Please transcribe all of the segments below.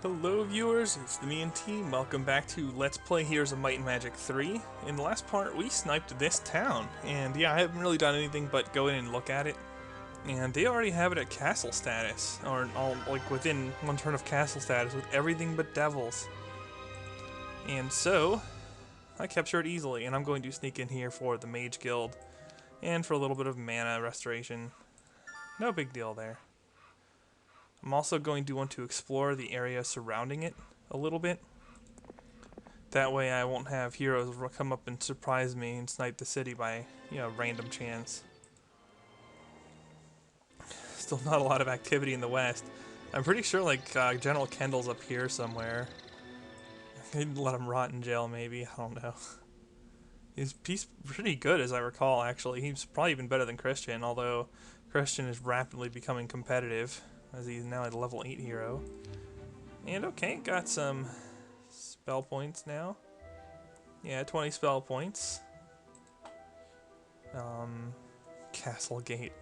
Hello viewers, it's the me and team. Welcome back to Let's Play Heroes of Might and Magic 3. In the last part, we sniped this town, and yeah, I haven't really done anything but go in and look at it. And they already have it at castle status, or all like within one turn of castle status, with everything but devils. And so, I capture it easily, and I'm going to sneak in here for the Mage Guild, and for a little bit of mana restoration. No big deal there. I'm also going to want to explore the area surrounding it a little bit. That way I won't have heroes come up and surprise me and snipe the city by, random chance. Still not a lot of activity in the west. I'm pretty sure, General Kendall's up here somewhere. I'd let him rot in jail, maybe. I don't know. He's pretty good, as I recall, actually. He's probably even better than Christian, although Christian is rapidly becoming competitive, as he's now a level 8 hero. And okay, got some spell points now. Yeah, 20 spell points. Castle Gate.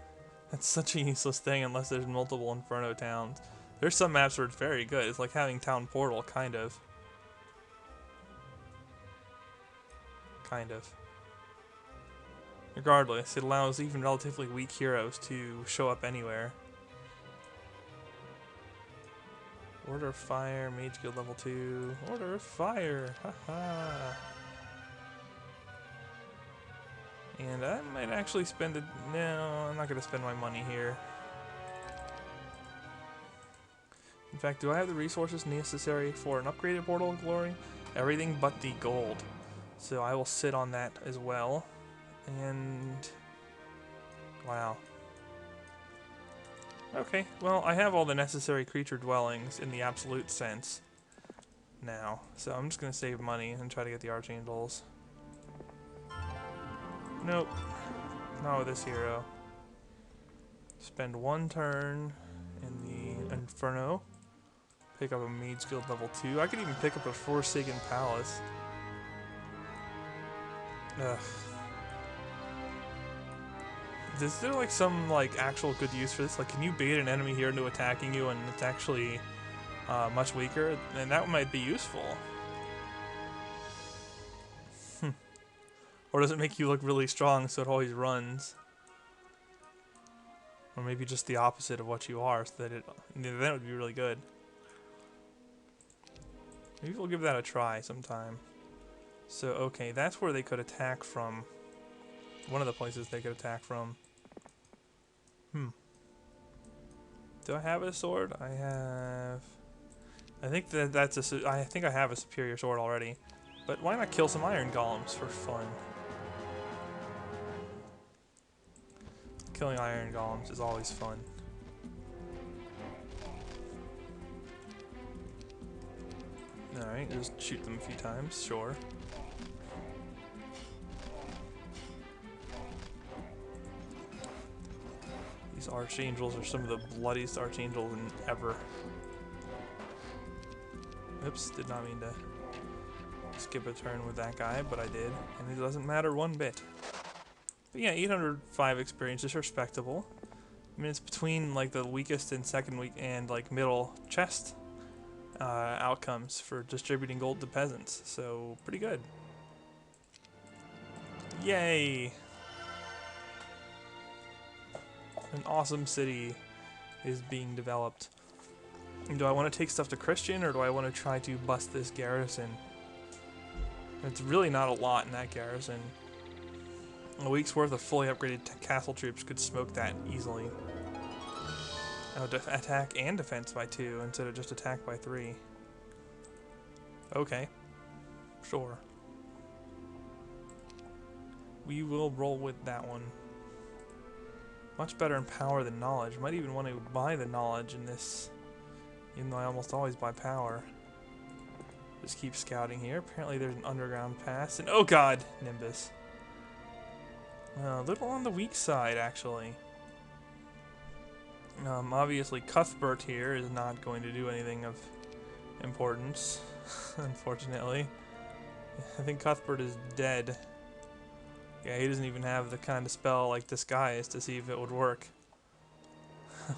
That's such a useless thing unless there's multiple Inferno towns. There's some maps where it's very good. It's like having Town Portal, kind of. Kind of. Regardless, it allows even relatively weak heroes to show up anywhere. Order of Fire, Mage Guild level 2. Order of Fire! Haha! And I might actually spend it. No, I'm not going to spend my money here. In fact, do I have the resources necessary for an upgraded Portal of Glory? Everything but the gold. So I will sit on that as well. And wow. Okay, well, I have all the necessary creature dwellings in the absolute sense now. So I'm just going to save money and try to get the Archangels. Nope. Not with this hero. Spend one turn in the Inferno. Pick up a Mage Guild level 2. I could even pick up a Forsaken Palace. Ugh. Is there some actual good use for this? Like, can you bait an enemy here into attacking you and it's actually much weaker? Then that might be useful. Or does it make you look really strong so it always runs? Or maybe just the opposite of what you are, so that then it would be really good. Maybe we'll give that a try sometime. So, okay, that's where they could attack from. One of the places they could attack from. Do I have a sword? I have. I think I think I have a superior sword already. But why not kill some iron golems for fun? Killing iron golems is always fun. Alright, just shoot them a few times, sure. These archangels are some of the bloodiest archangels ever. Oops, did not mean to skip a turn with that guy, but I did, and it doesn't matter one bit. But yeah, 805 experience is respectable. I mean, it's between the weakest and second weak and middle chest outcomes for distributing gold to peasants, so pretty good. Yay! An awesome city is being developed. Do I want to take stuff to Christian, or do I want to try to bust this garrison? It's really not a lot in that garrison. A week's worth of fully upgraded castle troops could smoke that easily. Oh, attack and defense by 2 instead of just attack by 3. Okay. Sure. We will roll with that one. Much better in power than knowledge. Might even want to buy the knowledge in this, even though I almost always buy power. Just keep scouting here. Apparently there's an underground pass, and oh god, Nimbus. A little on the weak side, actually. Obviously Cuthbert here is not going to do anything of importance, unfortunately. I think Cuthbert is dead. Yeah, he doesn't even have the kind of spell like Disguise to see if it would work.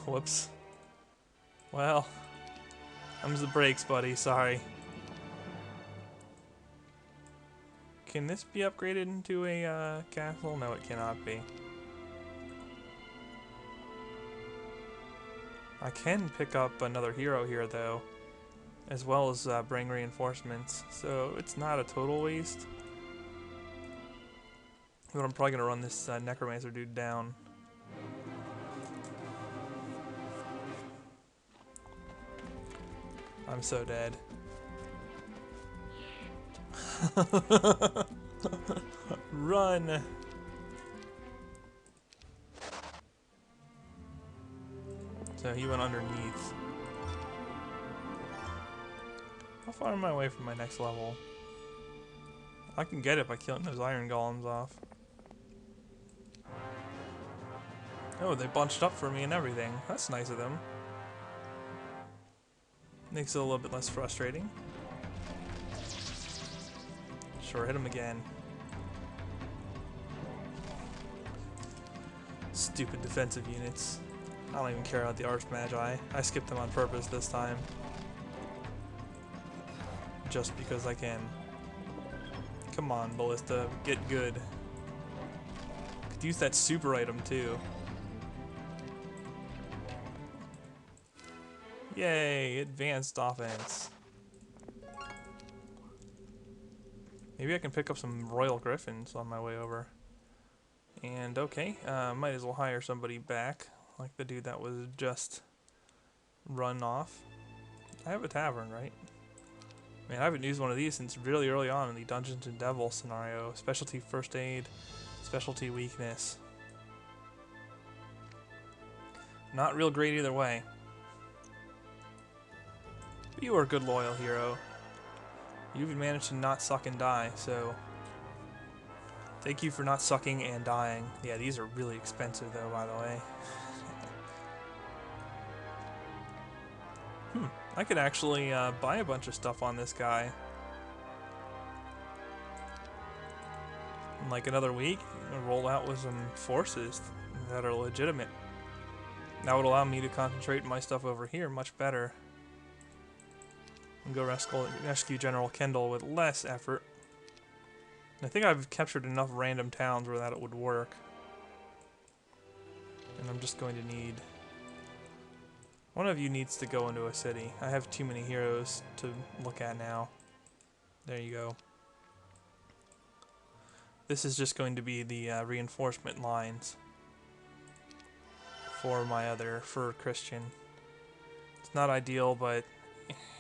Whoops. Well, Comes the brakes, buddy. Sorry. Can this be upgraded into a castle? No, it cannot be. I can pick up another hero here, though, as well as bring reinforcements, so it's not a total waste. But I'm probably going to run this necromancer dude down. I'm so dead. Run! So he went underneath. How far am I away from my next level? I can get it by killing those iron golems off. Oh, they bunched up for me and everything. That's nice of them. Makes it a little bit less frustrating. Sure, hit him again. Stupid defensive units. I don't even care about the Archmagi. I skipped them on purpose this time. Just because I can. Come on, Ballista. Get good. Could use that super item too. Yay! Advanced offense. Maybe I can pick up some Royal Griffins on my way over. And okay, might as well hire somebody back. Like the dude that was just run off. I have a tavern, right? Man, I haven't used one of these since really early on in the Dungeons and Devils scenario. Specialty first aid, specialty weakness. Not real great either way. But you are a good loyal hero. You even managed to not suck and die, so thank you for not sucking and dying. Yeah, these are really expensive though, by the way. I could actually buy a bunch of stuff on this guy. In like another week, roll out with some forces that are legitimate. That would allow me to concentrate my stuff over here much better. And go rescue General Kendall with less effort. I think I've captured enough random towns where that would work. And I'm just going to need... One of you needs to go into a city. I have too many heroes to look at now. There you go. This is just going to be the reinforcement lines for for Christian. It's not ideal, but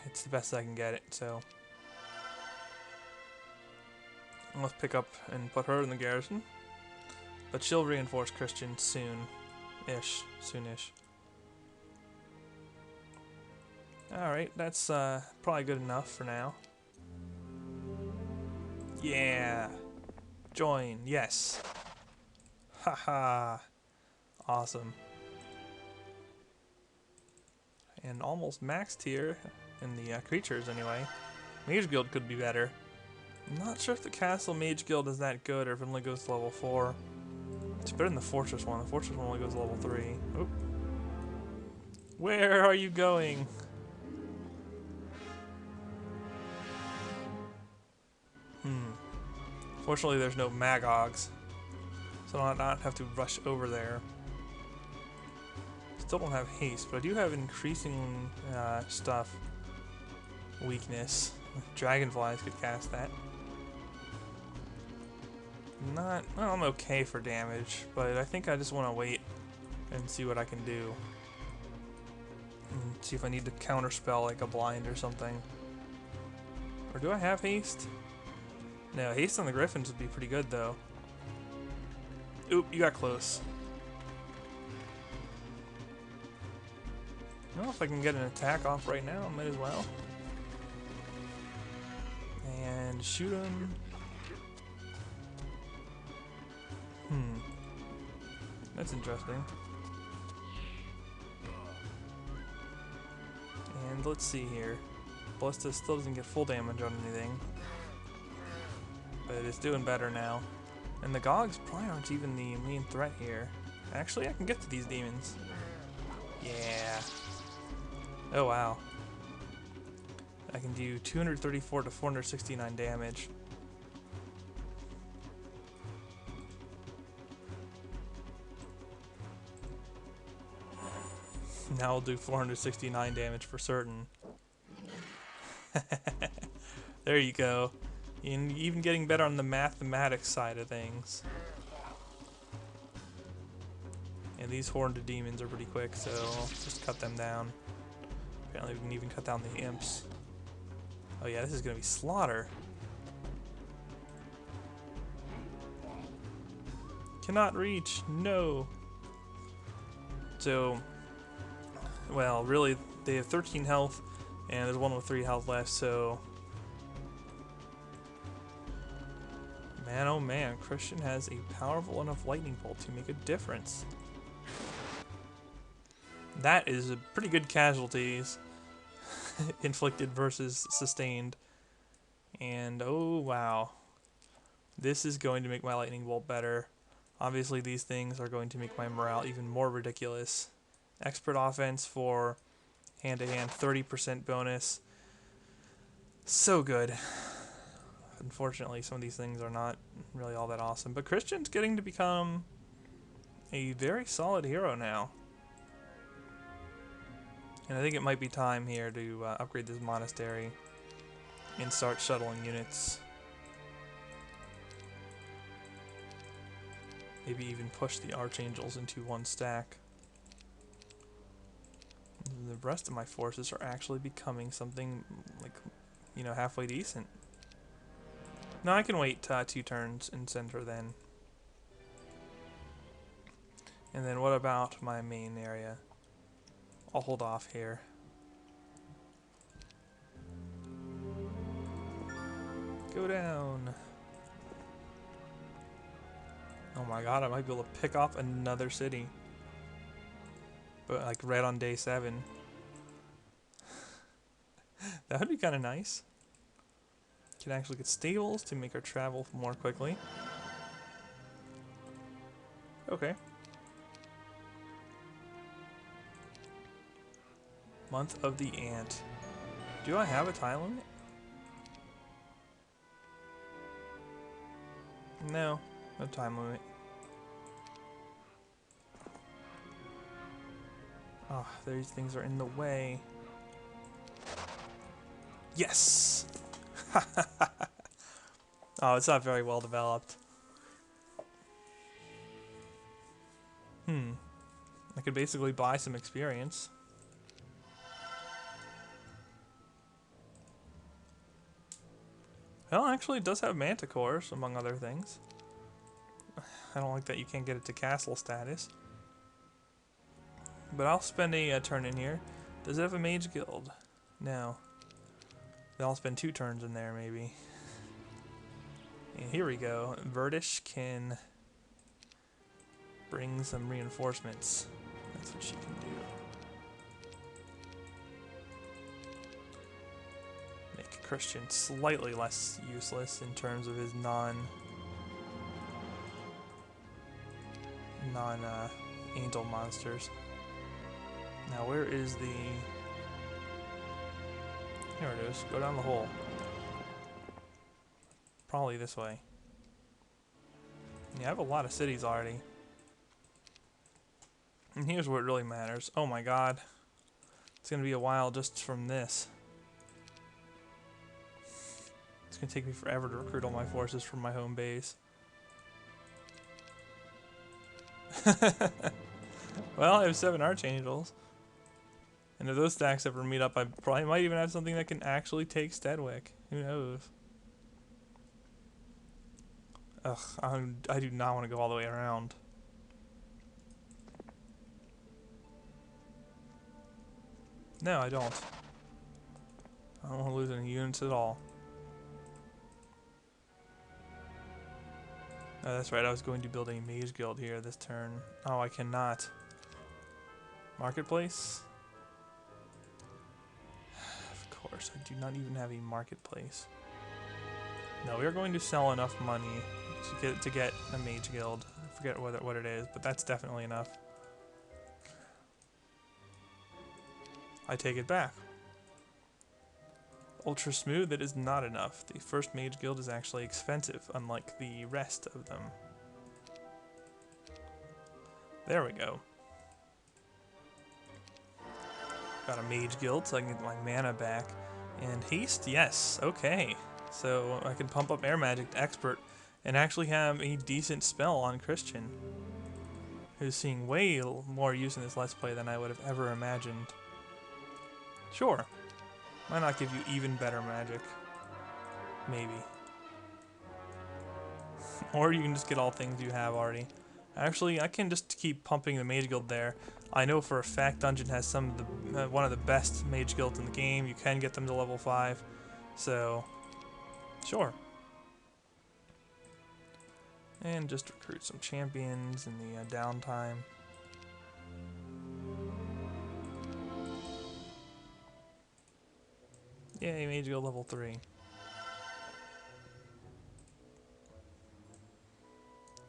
it's the best I can get it, so. Let's pick up and put her in the garrison. But she'll reinforce Christian soon-ish. Soonish. Alright, that's probably good enough for now. Yeah! Join, yes! Haha! Awesome. And almost maxed here in the creatures anyway. Mage Guild could be better. I'm not sure if the Castle Mage Guild is that good or if it only goes to level 4. It's better than the Fortress one. The Fortress one only goes to level 3. Oop. Where are you going? Fortunately, there's no Magogs, so I'll not have to rush over there. Still don't have haste, but I do have increasing stuff. Weakness. Dragonflies could cast that. Well, I'm okay for damage, but I think I just want to wait and see what I can do. And see if I need to counterspell like a blind or something. Or do I have haste? No, haste on the Griffins would be pretty good, though. Oop, you got close. Well, if I can get an attack off right now, I might as well. And shoot him. That's interesting. And let's see here. Ballista still doesn't get full damage on anything. But it's doing better now. And the Gogs probably aren't even the main threat here. Actually, I can get to these demons. Yeah. Oh, wow. I can do 234 to 469 damage. Now I'll do 469 damage for certain. There you go. And even getting better on the mathematics side of things. And these horned demons are pretty quick, so I'll just cut them down. Apparently we can even cut down the imps. Oh yeah, this is gonna be slaughter. Cannot reach, no. So, well, really, they have 13 health, and there's one with 3 health left, so... Man, oh man, Christian has a powerful enough lightning bolt to make a difference. That is a pretty good casualties. Inflicted versus sustained. And, oh wow. This is going to make my lightning bolt better. Obviously, these things are going to make my morale even more ridiculous. Expert offense for hand-to-hand, 30% bonus. So good. Unfortunately, some of these things are not really all that awesome. But Christian's getting to become a very solid hero now. And I think it might be time here to upgrade this monastery and start shuttling units. Maybe even push the archangels into one stack. The rest of my forces are actually becoming something like, you know, halfway decent. No, I can wait 2 turns and send her then. And then what about my main area? I'll hold off here. Go down. Oh my god, I might be able to pick off another city. But like right on day 7. That would be kind of nice. Can actually get stables to make our travel more quickly. Okay. Month of the Ant. Do I have a time limit? No, no time limit. Oh, these things are in the way. Yes! Oh, it's not very well developed. I could basically buy some experience. Well, actually, it does have manticores, among other things. I don't like that you can't get it to castle status. But I'll spend a turn in here. Does it have a mage guild? No. Then I'll spend 2 turns in there, maybe. And here we go. Verdish can bring some reinforcements. That's what she can do. Make Christian slightly less useless in terms of his non-angel monsters. Now where is the... Here it is. Go down the hole. Probably this way. Yeah, I have a lot of cities already. And here's what really matters. Oh my god. It's gonna be a while just from this. It's gonna take me forever to recruit all my forces from my home base. Well, I have 7 archangels. And if those stacks ever meet up, I probably might even have something that can actually take Stedwick. Who knows? Ugh, I do not want to go all the way around. No, I don't. I don't want to lose any units at all. Oh, that's right, I was going to build a mage guild here this turn. Oh, I cannot. Marketplace? Of course, I do not even have a marketplace. No, we are going to sell enough money to get a mage guild. I forget what it is, but that's definitely enough. I take it back. Ultra smooth, that is not enough. The first mage guild is actually expensive, unlike the rest of them. There we go. Got a mage guild so I can get my mana back. And haste, yes, okay. So I can pump up air magic to expert and actually have a decent spell on Christian, who's seeing way more use in this Let's Play than I would have ever imagined. Sure. Why not give you even better magic? Maybe. Or you can just get all things you have already. Actually, I can just keep pumping the mage guild there. I know for a fact Dungeon has some of the one of the best mage guilds in the game. You can get them to level 5. So, sure. And just recruit some champions in the downtime. Yay, mage guild level 3.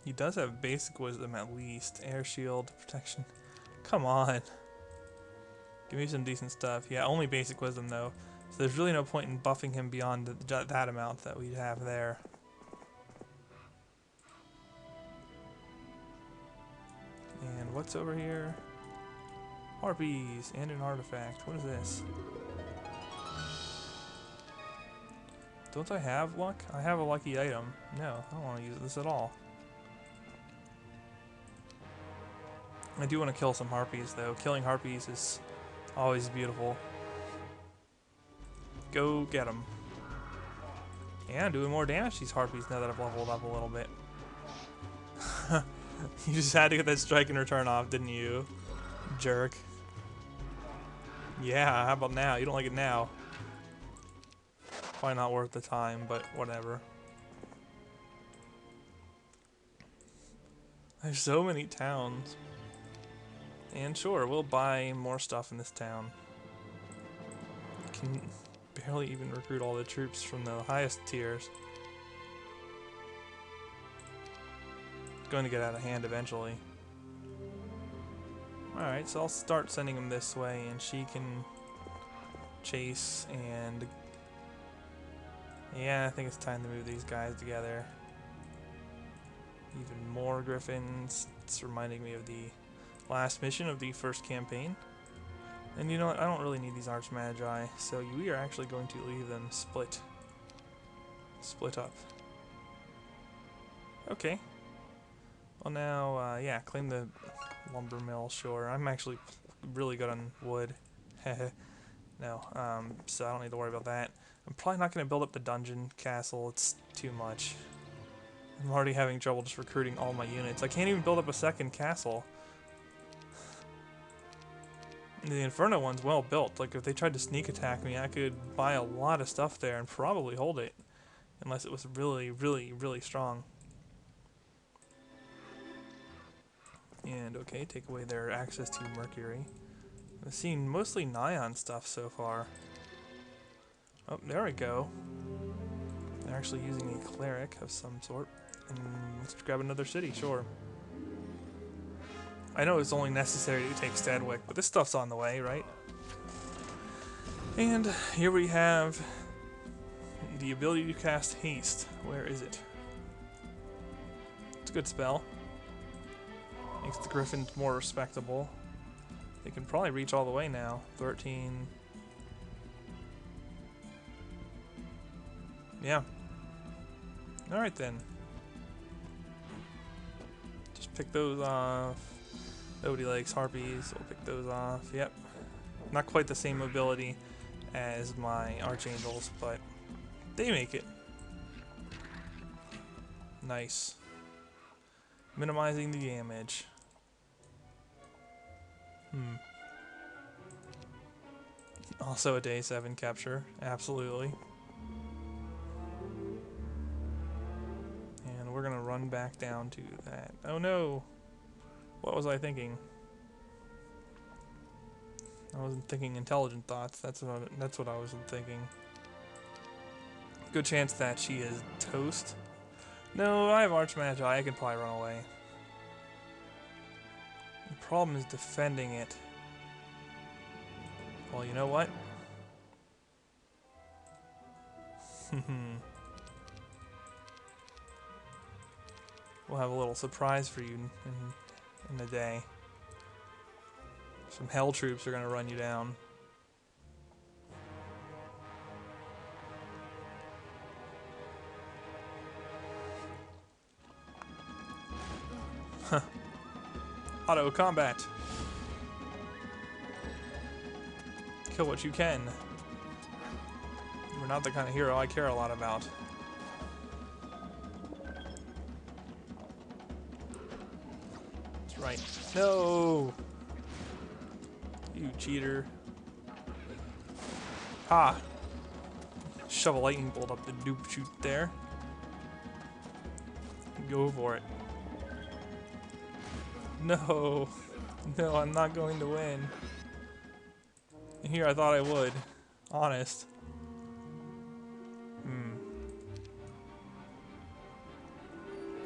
He does have basic wisdom at least. Air shield, protection. Come on. Give me some decent stuff. Yeah, only basic wisdom though. So there's really no point in buffing him beyond that amount that we have there. And what's over here? Harpies and an artifact. What is this? Don't I have luck? I have a lucky item. No, I don't want to use this at all. I do want to kill some harpies though. Killing harpies is always beautiful. Go get them. Yeah, I'm doing more damage to these harpies now that I've leveled up a little bit. You just had to get that strike and return off, didn't you? Jerk. Yeah, how about now? You don't like it now. Probably not worth the time, but whatever. There's so many towns. And sure, we'll buy more stuff in this town. Can barely even recruit all the troops from the highest tiers. It's going to get out of hand eventually. Alright, so I'll start sending them this way, and she can chase, and yeah, I think it's time to move these guys together. Even more griffins. It's reminding me of the last mission of the first campaign. And you know what, I don't really need these Archmagi, so we are actually going to leave them split up. Okay. Well now, yeah, claim the lumber mill, sure. I'm actually really good on wood. No, so I don't need to worry about that. I'm probably not going to build up the dungeon castle, it's too much. I'm already having trouble just recruiting all my units. I can't even build up a second castle. The Inferno one's well built. Like, if they tried to sneak attack me, I could buy a lot of stuff there and probably hold it. Unless it was really, really, really strong. And, okay, take away their access to Mercury. I've seen mostly Nyan stuff so far. Oh, there we go. They're actually using a cleric of some sort. And let's grab another city, sure. I know it's only necessary to take Stadwick, but this stuff's on the way, right? And here we have the ability to cast Haste. Where is it? It's a good spell. Makes the Griffins more respectable. They can probably reach all the way now. 13. Yeah. Alright then. Just pick those off. Nobody likes harpies, we'll pick those off. Yep. Not quite the same ability as my archangels, but they make it. Nice. Minimizing the damage. Also a day 7 capture, absolutely. And we're gonna run back down to that. Oh no! What was I thinking? I wasn't thinking intelligent thoughts. That's what I was thinking. Good chance that she is toast. No, I have Archmagi. I can probably run away. The problem is defending it. Well, you know what? We'll have a little surprise for you in the day. Some hell troops are gonna run you down. Huh. Auto combat. Kill what you can. We're not the kind of hero I care a lot about. That's right. No! You cheater. Ha! Shove a lightning bolt up the dupe chute there. Go for it. No! No, I'm not going to win. Here, I thought I would. Honest.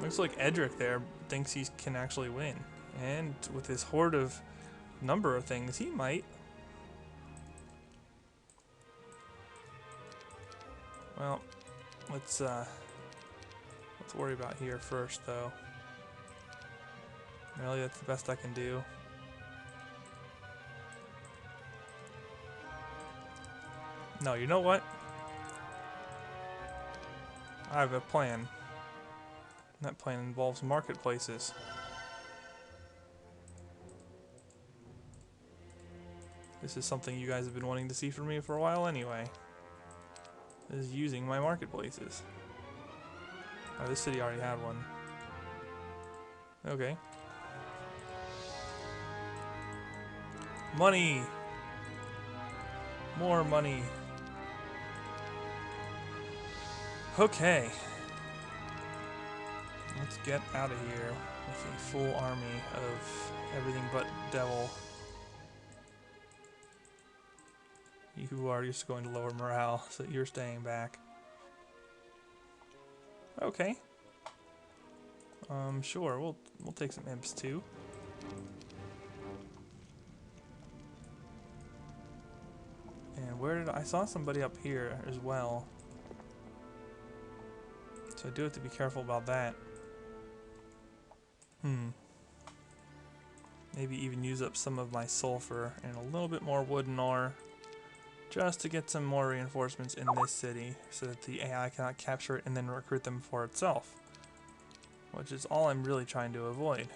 Looks like Edric there thinks he can actually win. And with his horde of number of things, he might. Well, let's worry about here first, though. Really, that's the best I can do. No, you know what? I have a plan. That plan involves marketplaces. This is something you guys have been wanting to see from me for a while anyway. This is using my marketplaces. Oh, this city already had one. Okay. Money! More money. Okay. Let's get out of here with a full army of everything but devil. You are just going to lower morale, so you're staying back. Okay. Sure, we'll take some imps too. And where did I saw somebody up here as well. So I do have to be careful about that. Maybe even use up some of my sulfur and a little bit more wooden ore just to get some more reinforcements in this city so that the AI cannot capture it and then recruit them for itself, which is all I'm really trying to avoid.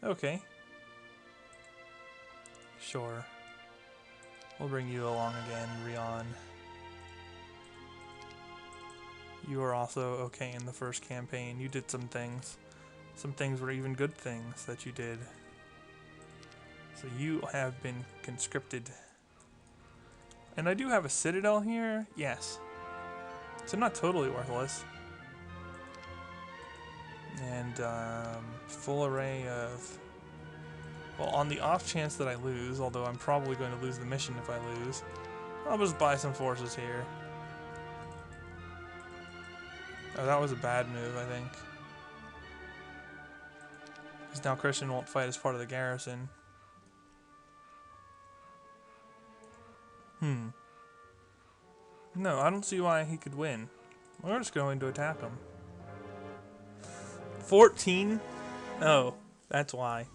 Okay. Sure. We'll bring you along again, Rion. You were also okay in the first campaign. You did some things. Some things were even good things that you did. So you have been conscripted. And I do have a citadel here, yes. So not totally worthless. And full array of... Well, on the off chance that I lose, although I'm probably going to lose the mission if I lose, I'll just buy some forces here. Oh, that was a bad move, I think. Because now Christian won't fight as part of the garrison. No, I don't see why he could win. We're just going to attack him. 14? Oh, that's why.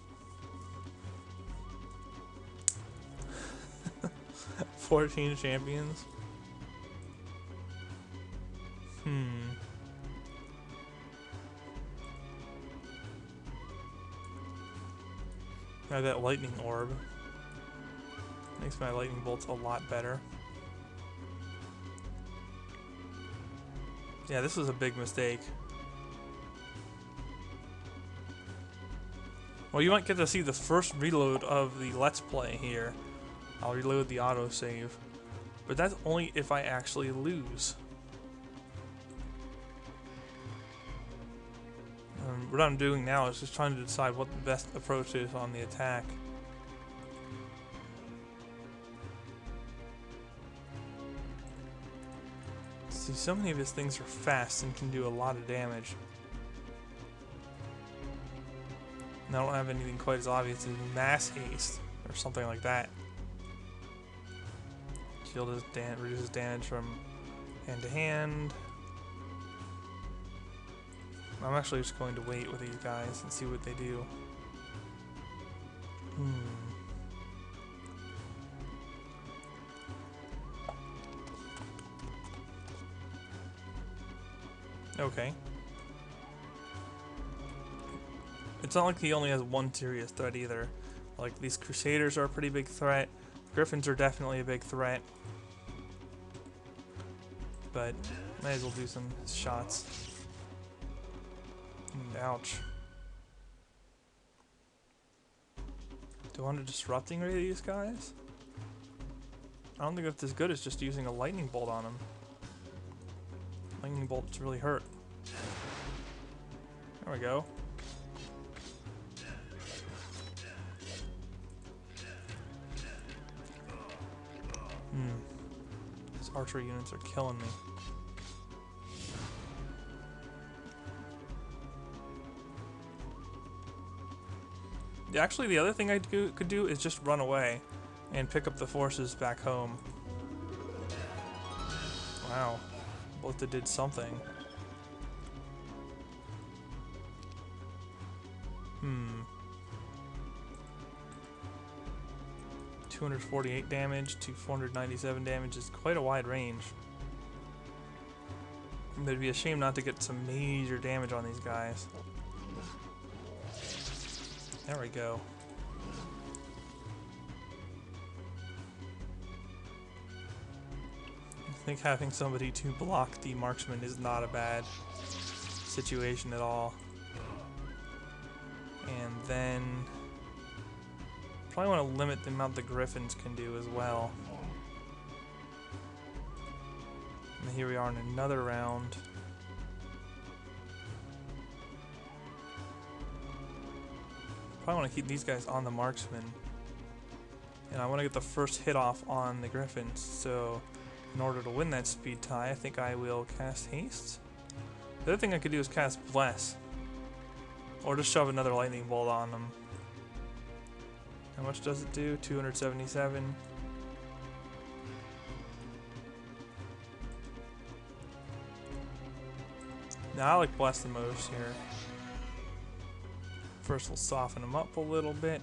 14 champions? I have that lightning orb. Makes my lightning bolts a lot better. Yeah, this was a big mistake. Well, you might get to see the first reload of the Let's Play here. I'll reload the autosave. But that's only if I actually lose. What I'm doing now is just trying to decide what the best approach is on the attack. See, so many of his things are fast and can do a lot of damage. And I don't have anything quite as obvious as mass haste or something like that. shield reduces damage from hand to hand. I'm actually just going to wait with these guys and see what they do. Okay. It's not like he only has one serious threat either. Like, these Crusaders are a pretty big threat. Griffins are definitely a big threat. But, might as well do some shots. Ouch. Do I want to disrupting ray these guys? I don't think that's as good as just using a lightning bolt on them. Lightning bolts really hurt. There we go. These archery units are killing me. Yeah, actually, the other thing I could do is just run away and pick up the forces back home. Wow. Both did something. 248 damage to 497 damage is quite a wide range. It'd be a shame not to get some major damage on these guys. There we go. I think having somebody to block the marksman is not a bad situation at all. And then probably want to limit the amount the griffins can do as well. And here we are in another round. Probably want to keep these guys on the marksman. And I want to get the first hit off on the griffins. So in order to win that speed tie, I think I will cast haste. The other thing I could do is cast bless. Or just shove another lightning bolt on them. How much does it do? 277. Now I like bless the most here. First we'll soften them up a little bit.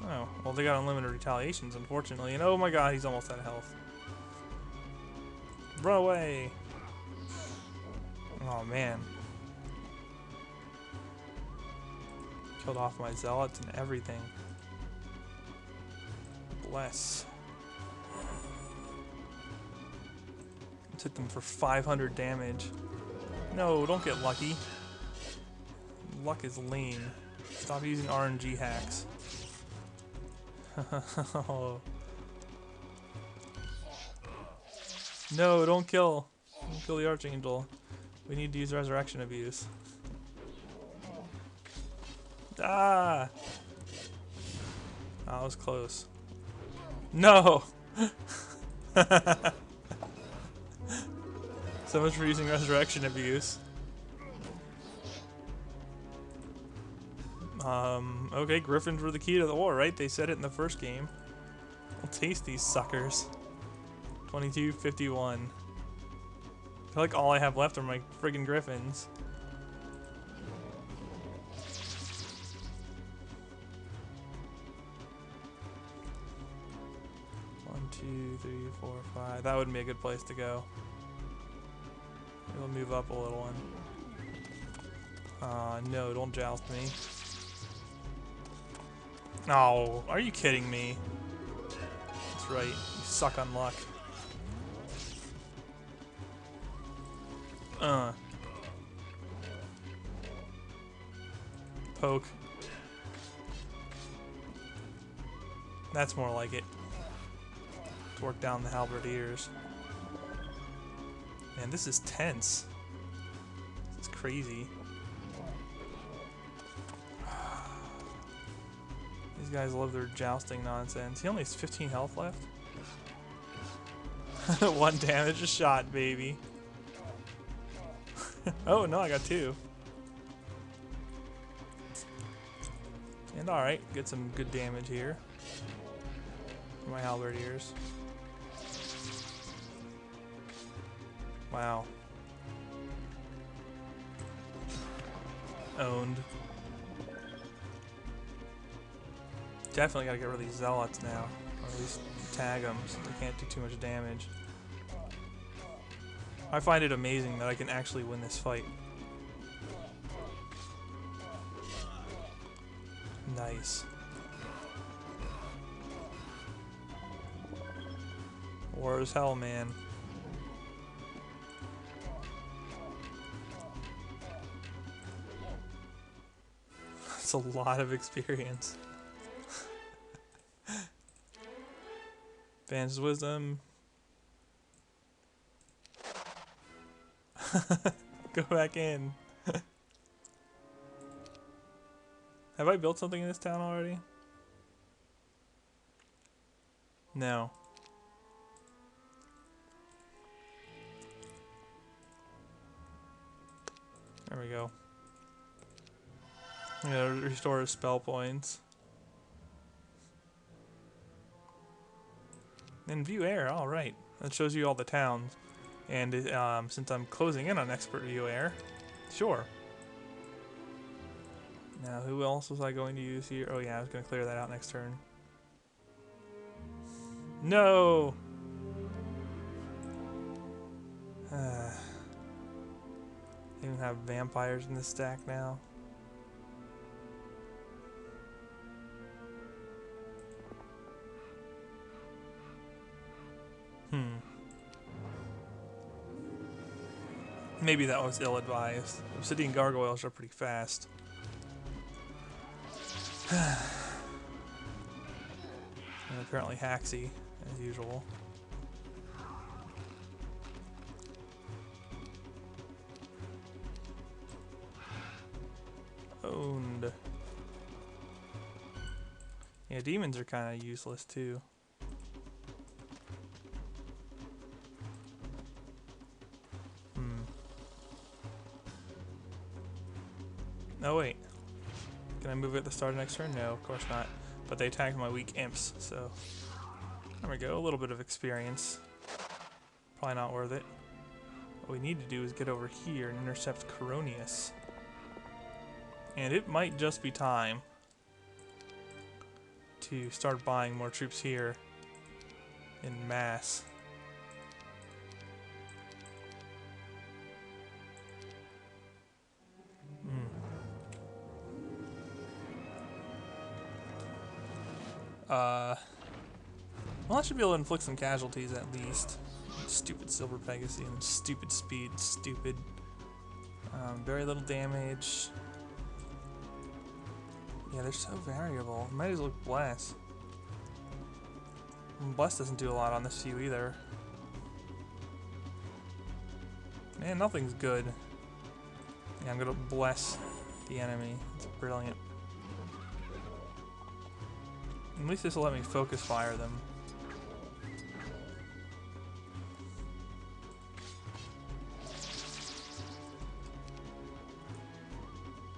Oh, well they got unlimited retaliations unfortunately, and oh my god, he's almost out of health. Run away! Oh man. Killed off my zealots and everything. Bless. Took them for 500 damage. No, don't get lucky. Luck is lame. Stop using RNG hacks. No, don't kill. Don't kill the Archangel. We need to use Resurrection Abuse. Ah! That was close. No! So much for using Resurrection Abuse. Okay, Griffins were the key to the war, right? They said it in the first game. I'll taste these suckers. 2251. I feel like all I have left are my friggin' Griffins. One, two, three, four, five. That would be a good place to go. We'll move up a little one. No, don't joust me. Oh, are you kidding me? That's right, you suck on luck. Poke. That's more like it. Let's work down the halberdiers. Man, this is tense. This is crazy. These guys love their jousting nonsense. He only has 15 health left. 1 damage a shot, baby. Oh no, I got 2. And alright, get some good damage here. For my halberdiers. Wow. Owned. Definitely gotta get rid of these zealots now. Or at least tag them so they can't do too much damage. I find it amazing that I can actually win this fight. Nice. War is hell, man. That's a lot of experience. Advanced wisdom. Go back in. Have I built something in this town already? No. There we go. Yeah, restore spell points. And view air, alright. That shows you all the towns. And since I'm closing in on expert view air, sure. Now, who else was I going to use here? Oh yeah, I was going to clear that out next turn. No! I even have vampires in this stack now. Maybe that was ill-advised. Obsidian gargoyles are pretty fast. And apparently haxy, as usual. Owned. Yeah, demons are kind of useless too. Oh wait. Can I move it at the start of next turn? No, of course not. But they attacked my weak imps, so there we go, a little bit of experience. Probably not worth it. What we need to do is get over here and intercept Coronius. And it might just be time to start buying more troops here in mass. Well, I should be able to inflict some casualties at least. Stupid Silver Pegasian, stupid speed, stupid. Very little damage. Yeah, they're so variable. Might as well Bless. Bless doesn't do a lot on this few either. Man, nothing's good. Yeah, I'm gonna bless the enemy. It's brilliant. At least this will let me focus fire them.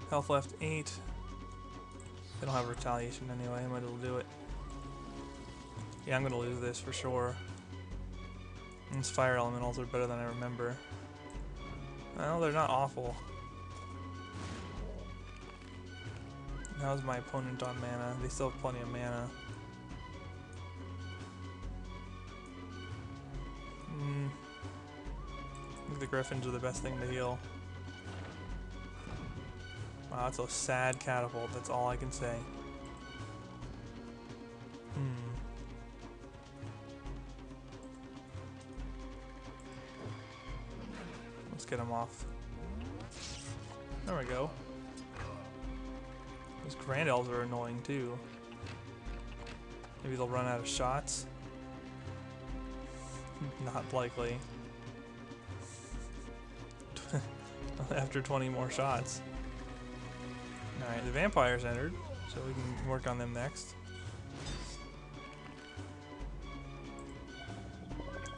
Health left 8. They don't have retaliation anyway, I might as well do it. Yeah, I'm gonna lose this for sure. These fire elementals are better than I remember. Well, they're not awful. How's my opponent on mana? They still have plenty of mana. I think the Griffins are the best thing to heal. Wow, that's a sad catapult, that's all I can say. Let's get him off. There we go. Those Grand Elves are annoying too. Maybe they'll run out of shots. Not likely. After 20 more shots. Alright, the vampires entered, so we can work on them next.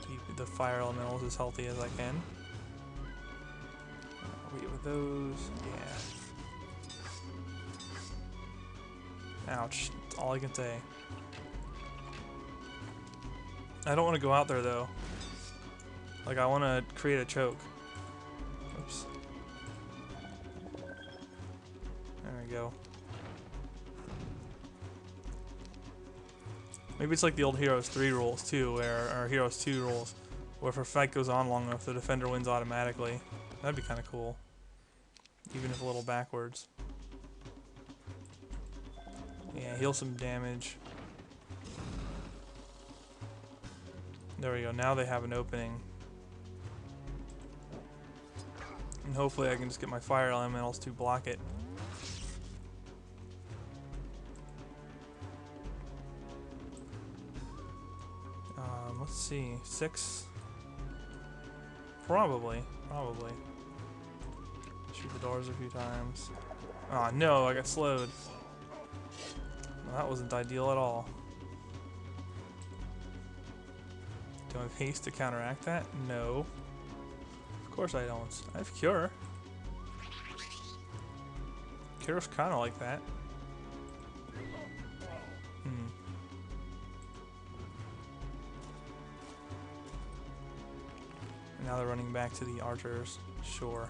Keep the fire elementals as healthy as I can. We with those, yeah. Ouch. That's all I can say. I don't want to go out there though. Like, I want to create a choke. Oops. There we go. Maybe it's like the old Heroes 3 rules too, or Heroes 2 rules, where if a fight goes on long enough, the defender wins automatically. That'd be kind of cool. Even if a little backwards. Yeah, heal some damage. There we go, now they have an opening. And hopefully I can just get my fire elementals to block it. Let's see, 6? Probably. Shoot the doors a few times. Oh no, I got slowed. Well, that wasn't ideal at all. Do I have haste to counteract that? No. Of course I don't. I have cure. Cure's kinda like that. Now they're running back to the archers. Sure.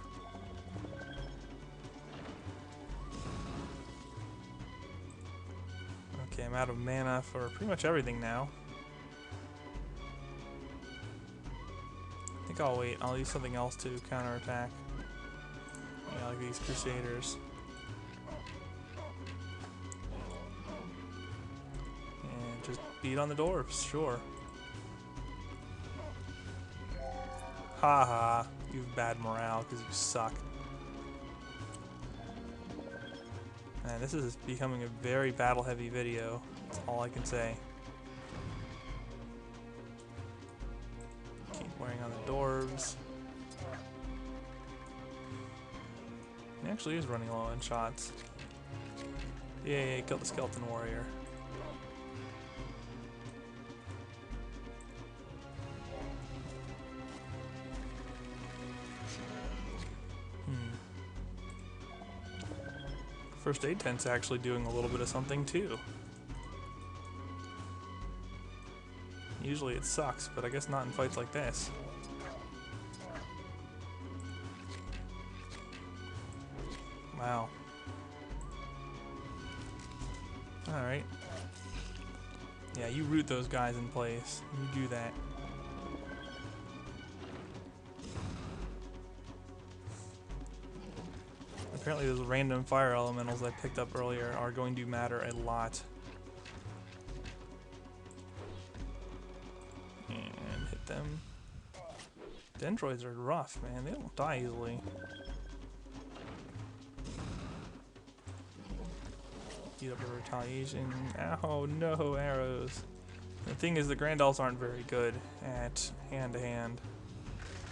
Okay, I'm out of mana for pretty much everything now. I think I'll wait. I'll use something else to counterattack. Yeah, like these Crusaders. And just beat on the dwarves, sure. Haha, you have bad morale because you suck. Man, this is becoming a very battle-heavy video. That's all I can say. Keep wearing on the dwarves. He actually is running low on shots. Yay, killed the skeleton warrior. First aid tent's actually doing a little bit of something too. Usually it sucks, but I guess not in fights like this. Wow. Alright. Yeah, you root those guys in place. You do that. Apparently those random fire elementals I picked up earlier are going to matter a lot. And hit them. Dendroids are rough, man. They don't die easily. Beat up a retaliation. Ow, no arrows. The thing is, the Grand Elves aren't very good at hand-to-hand.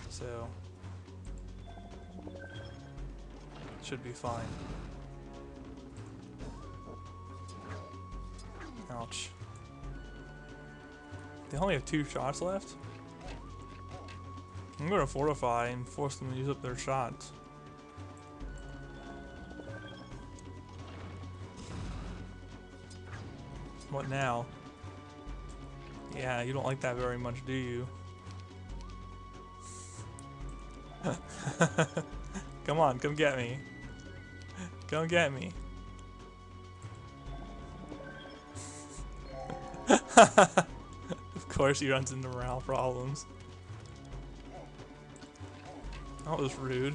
So should be fine. Ouch. They only have 2 shots left? I'm gonna fortify and force them to use up their shots. What now? Yeah, you don't like that very much, do you? Come on, come get me. Come get me. Of course he runs into morale problems. That was rude.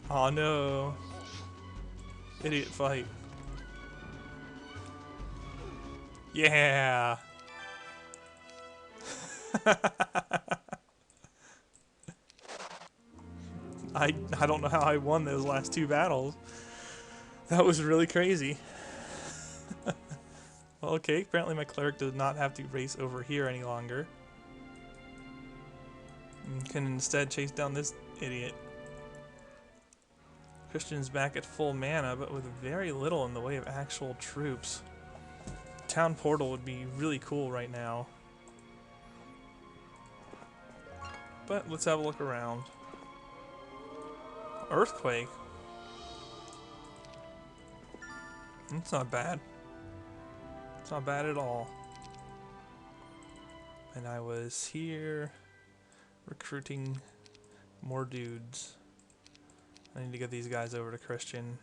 Oh no. Idiot fight. Yeah. I don't know how I won those last 2 battles. That was really crazy. Well, okay, apparently my cleric does not have to race over here any longer. And can instead chase down this idiot. Christian's back at full mana, but with very little in the way of actual troops. Town portal would be really cool right now. But let's have a look around. Earthquake. It's not bad. It's not bad at all. And I was here recruiting more dudes. I need to get these guys over to Christian.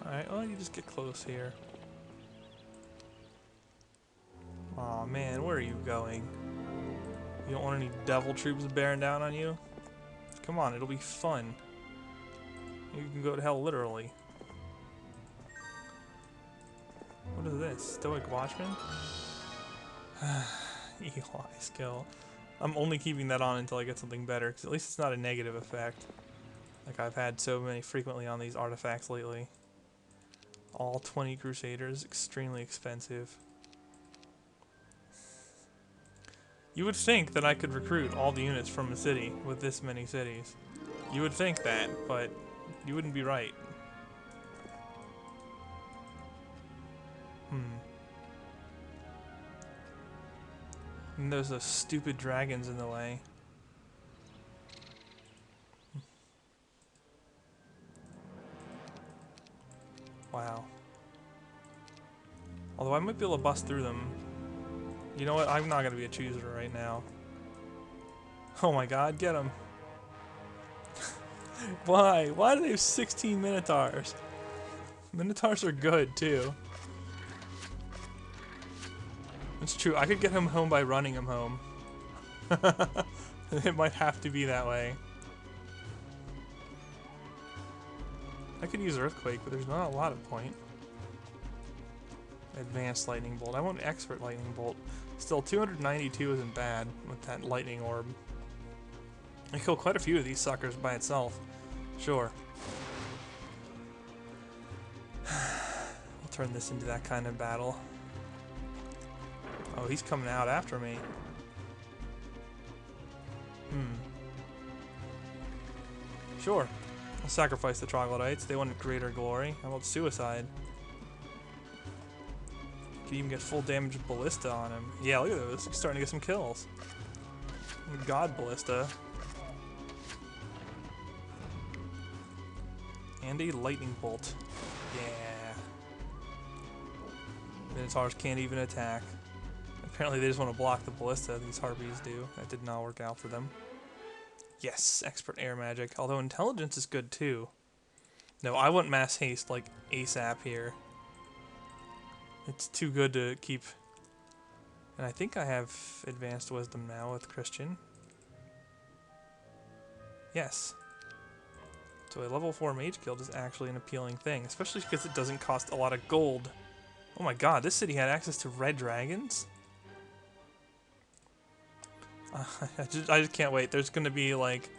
Alright, well, you just get close here. Aw, man, where are you going? You don't want any devil troops bearing down on you? Come on, it'll be fun. You can go to hell literally. What is this? Stoic Watchman? Eli skill. I'm only keeping that on until I get something better, because at least it's not a negative effect. Like I've had so many frequently on these artifacts lately. All 20 Crusaders, extremely expensive. You would think that I could recruit all the units from a city with this many cities. You would think that, but you wouldn't be right. And there's those stupid dragons in the way. Wow. Although I might be able to bust through them. You know what? I'm not going to be a chooser right now. Oh my god, get him. Why? Why do they have 16 Minotaurs? Minotaurs are good, too. It's true, I could get him home by running him home. It might have to be that way. I could use Earthquake, but there's not a lot of point. Advanced Lightning Bolt. I want Expert Lightning Bolt. Still, 292 isn't bad with that Lightning Orb. I kill quite a few of these suckers by itself. Sure. I'll turn this into that kind of battle. Oh, he's coming out after me. Sure. I'll sacrifice the troglodytes. They wanted greater glory. How about suicide? Can even get full damage ballista on him. Yeah, look at those. He's starting to get some kills. God ballista. And a lightning bolt. Yeah. Minotaurs can't even attack. Apparently they just want to block the ballista, these harpies do. That did not work out for them. Yes, expert air magic. Although intelligence is good too. No, I want mass haste like ASAP here. It's too good to keep. And I think I have advanced wisdom now with Christian. Yes. So a level 4 mage guild is actually an appealing thing, especially because it doesn't cost a lot of gold. Oh my god, this city had access to red dragons? I just can't wait. There's gonna be like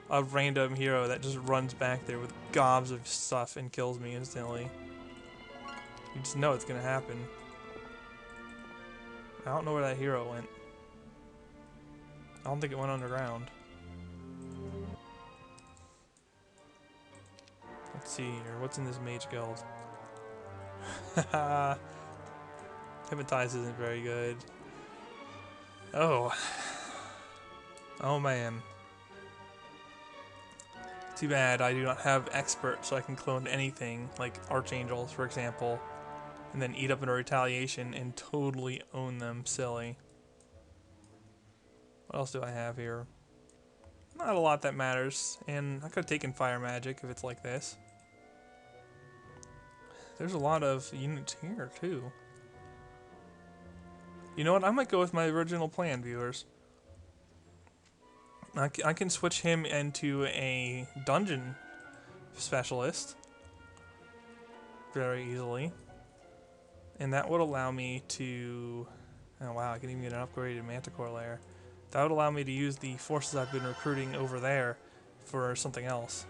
a random hero that just runs back there with gobs of stuff and kills me instantly. You just know it's gonna happen. I don't know where that hero went. I don't think it went underground. Let's see here. What's in this mage guild? Haha. Hypnotize isn't very good. Oh. Oh man. Too bad I do not have expert so I can clone anything, like archangels for example, and then eat up in a retaliation and totally own them silly. What else do I have here? Not a lot that matters, and I could have taken fire magic if it's like this. There's a lot of units here too. You know what? I might go with my original plan, viewers. I can switch him into a dungeon specialist very easily. And that would allow me to... Oh wow, I can even get an upgraded Manticore layer. That would allow me to use the forces I've been recruiting over there for something else.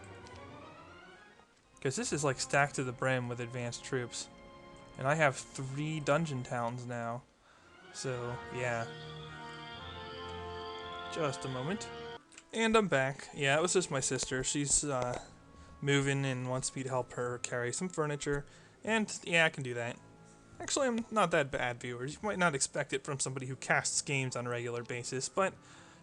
Because this is like stacked to the brim with advanced troops. And I have 3 dungeon towns now. So, yeah. Just a moment. And I'm back. Yeah, it was just my sister. She's moving and wants me to help her carry some furniture. And yeah, I can do that. Actually, I'm not that bad, viewers. You might not expect it from somebody who casts games on a regular basis, but,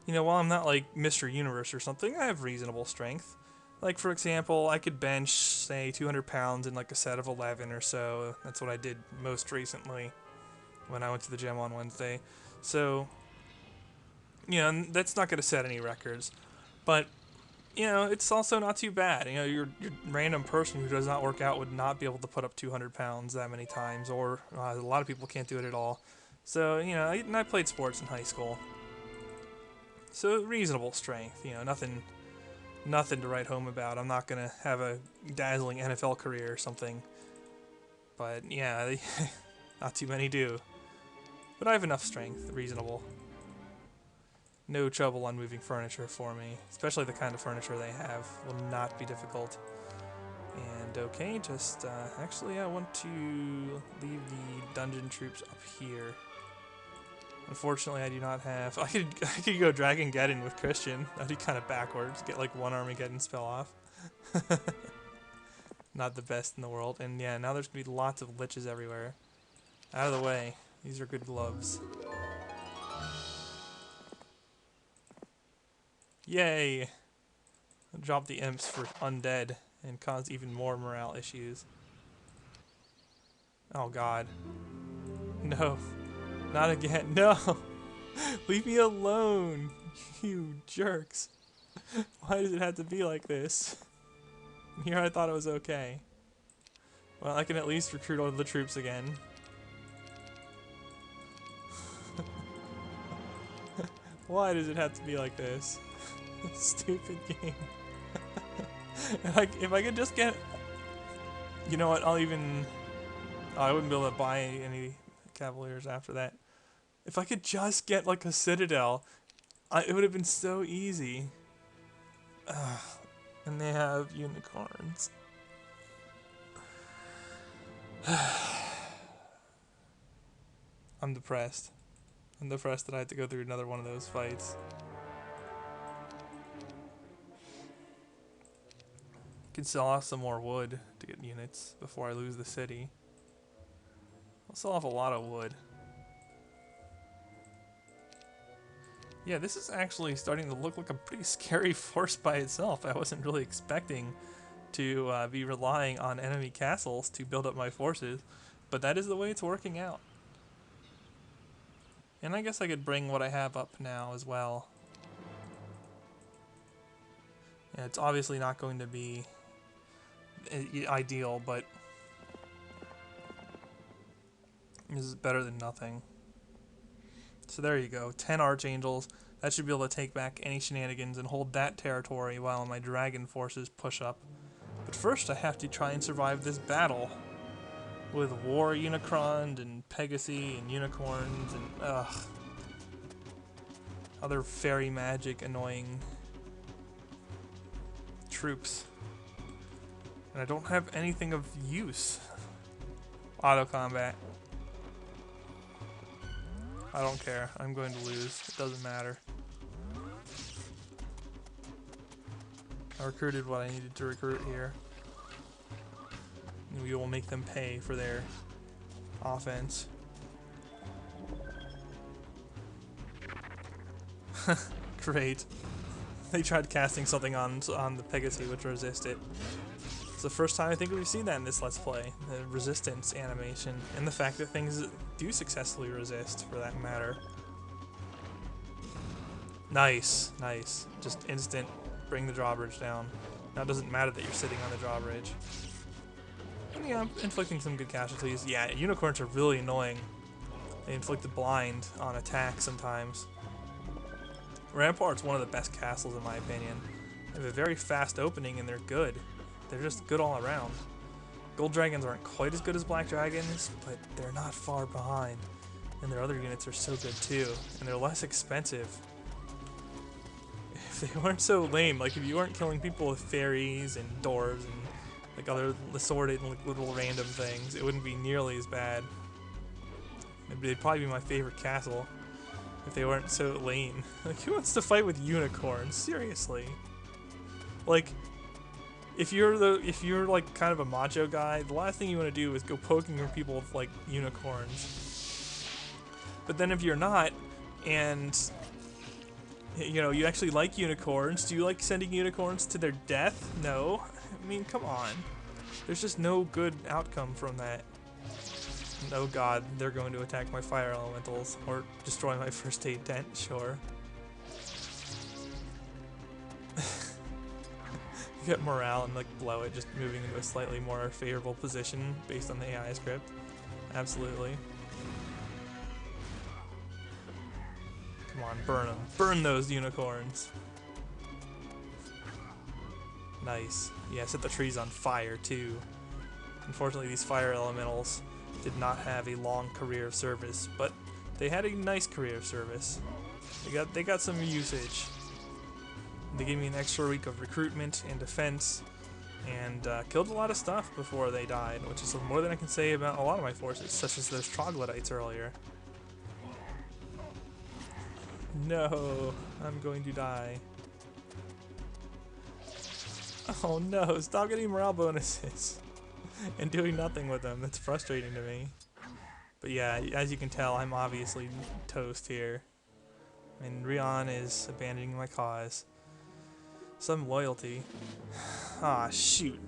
you know, while I'm not like Mr. Universe or something, I have reasonable strength. Like, for example, I could bench, say, 200 pounds in like a set of 11 or so. That's what I did most recently when I went to the gym on Wednesday. So, you know, that's not going to set any records. But, you know, it's also not too bad. You know, your random person who does not work out would not be able to put up 200 pounds that many times, or a lot of people can't do it at all. So, you know, I played sports in high school. So, reasonable strength, you know, nothing to write home about. I'm not going to have a dazzling NFL career or something. But, yeah, not too many do. But I have enough strength, reasonable. No trouble on moving furniture for me, especially the kind of furniture they have will not be difficult. And okay, just actually I want to leave the dungeon troops up here. Unfortunately, I do not have. I could go Dragon Geddon with Christian. That'd be kind of backwards. Get like one Armageddon spell off. Not the best in the world. And yeah, now there's gonna be lots of liches everywhere. Out of the way. These are good gloves. Yay! Drop the imps for undead and cause even more morale issues. Oh god. No. Not again. No! Leave me alone! You jerks. Why does it have to be like this? Here I thought it was okay. Well, I can at least recruit all the troops again. Why does it have to be like this? Stupid game. Like, if I could just get... You know what, I'll even... Oh, I wouldn't be able to buy any Cavaliers after that. If I could just get, like, a Citadel, it would have been so easy. And they have unicorns. I'm depressed. I'm depressed that I had to go through another one of those fights. Could sell off some more wood to get units before I lose the city. I'll sell off a lot of wood. Yeah, this is actually starting to look like a pretty scary force by itself. I wasn't really expecting to be relying on enemy castles to build up my forces, but that is the way it's working out. And I guess I could bring what I have up now as well. Yeah, it's obviously not going to be ideal, but this is better than nothing. So there you go, 10 Archangels. That should be able to take back any shenanigans and hold that territory while my dragon forces push up. But first I have to try and survive this battle with War Unicron and Pegasi and Unicorns and other fairy magic annoying troops. And I don't have anything of use. Auto combat. I don't care. I'm going to lose. It doesn't matter. I recruited what I needed to recruit here. And we will make them pay for their offense. Great. They tried casting something on the Pegasi, which resisted. It's the first time I think we've seen that in this Let's Play. The resistance animation, and the fact that things do successfully resist, for that matter. Nice, nice. Just instant, bring the drawbridge down. Now it doesn't matter that you're sitting on the drawbridge. And yeah, I'm inflicting some good casualties. Yeah, unicorns are really annoying. They inflict the blind on attack sometimes. Rampart's one of the best castles in my opinion. They have a very fast opening and they're good. They're just good all around. Gold dragons aren't quite as good as black dragons, but they're not far behind. And their other units are so good too, and they're less expensive. If they weren't so lame, like if you weren't killing people with fairies and dwarves and like other assorted and like little random things, it wouldn't be nearly as bad. They'd probably be my favorite castle if they weren't so lame. Like, who wants to fight with unicorns? Seriously. Like, if you're like kind of a macho guy, the last thing you want to do is go poking at people with like unicorns. But then if you're not, and you know, you actually like unicorns, do you like sending unicorns to their death? No. I mean, come on. There's just no good outcome from that. And oh god, they're going to attack my fire elementals or destroy my first aid tent, sure. Get morale and like blow it, just moving into a slightly more favorable position based on the AI script. Absolutely. Come on, burn them. Burn those unicorns. Nice. Yeah, set the trees on fire too. Unfortunately, these fire elementals did not have a long career of service, but they had a nice career of service. They got some usage. They gave me an extra week of recruitment and defense, and killed a lot of stuff before they died, which is more than I can say about a lot of my forces, such as those troglodytes earlier. No, I'm going to die. Oh no, stop getting morale bonuses and doing nothing with them. That's frustrating to me. But yeah, as you can tell, I'm obviously toast here. And Rion is abandoning my cause. Some loyalty. Ah, shoot.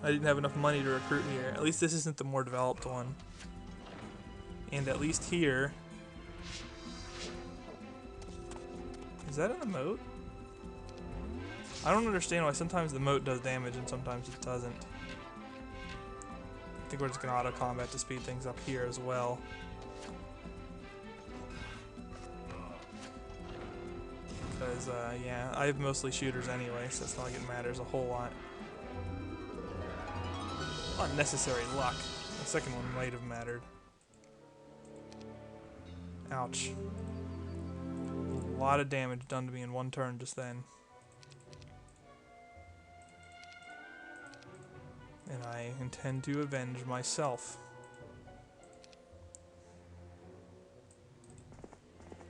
I didn't have enough money to recruit here. At least this isn't the more developed one. And at least here... Is that in the moat? I don't understand why sometimes the moat does damage and sometimes it doesn't. I think we're just going to auto-combat to speed things up here as well. Because, yeah, I have mostly shooters anyway, so it's not like it matters a whole lot. Unnecessary luck. The second one might have mattered. Ouch. A lot of damage done to me in one turn just then. And I intend to avenge myself.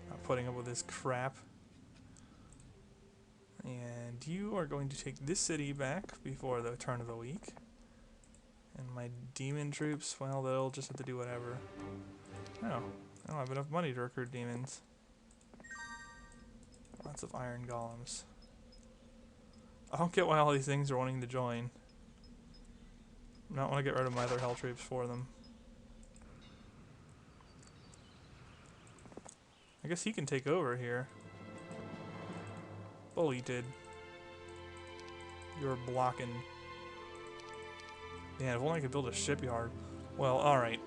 Not putting up with this crap. And you are going to take this city back before the turn of the week. And my demon troops, well, they'll just have to do whatever. Oh, I don't have enough money to recruit demons. Lots of iron golems. I don't get why all these things are wanting to join. I don't want to get rid of my other hell troops for them. I guess he can take over here. Bully did. You're blocking. Man, if only I could build a shipyard. Well, alright.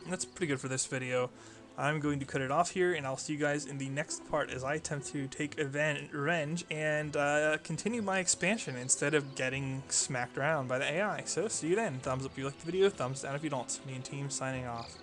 That's pretty good for this video. I'm going to cut it off here, and I'll see you guys in the next part as I attempt to take revenge and continue my expansion instead of getting smacked around by the AI. So, see you then. Thumbs up if you liked the video, thumbs down if you don't. Me and team signing off.